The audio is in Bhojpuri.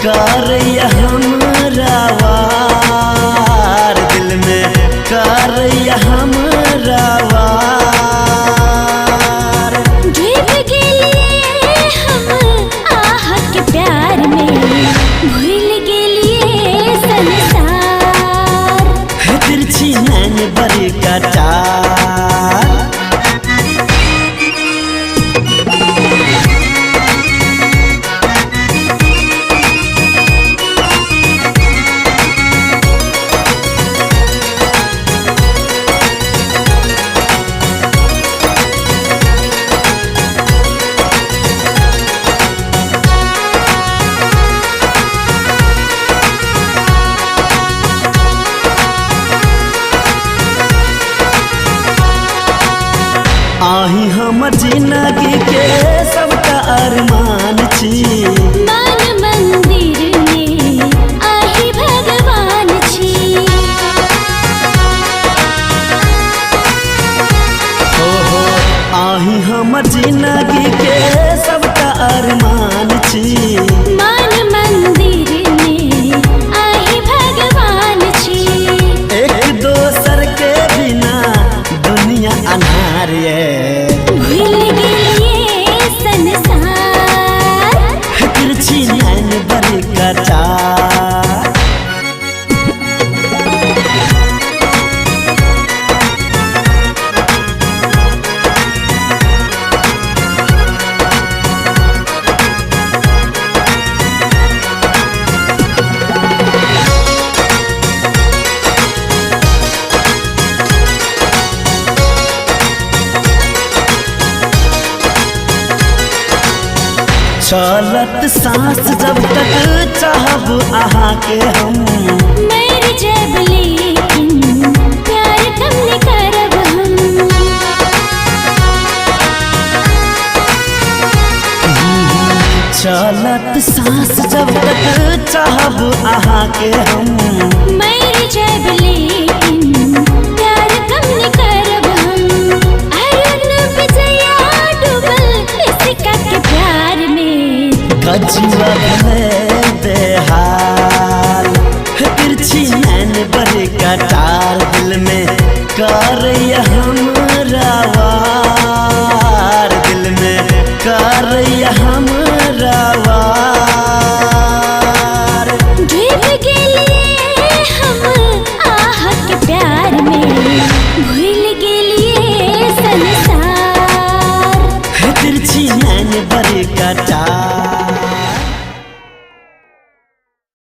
करैया हमरा वार, दिल में करैया हमरा वार। डूब गेलिए हम आह के प्यार में, भूल गेलिए संसार। है तिरछी नैन बड़ी कटार। आही हमर जिंदगी के सबटा अरमान छी। मन मंदिर में आही भगवान छी। हो आही हमर जिंदगी के सबटा अरमान छी। मन मंदिर में आही भगवान छी। एक दोसर के बिना दुनिया अन्हार ये। भूल गेलिए संसार। है तिरछी नैन बड़ी कटार। चलत सांस जब तक चाहब आहा के हम। मर जब लेकिन प्यार कम न करब हम। चलत सांस जब तक चाहब आहा के हम। मर जब लेकिन प्यार कम न करब हम। अरुण विजया डूबल इसका के प्यार में। कजुआ भले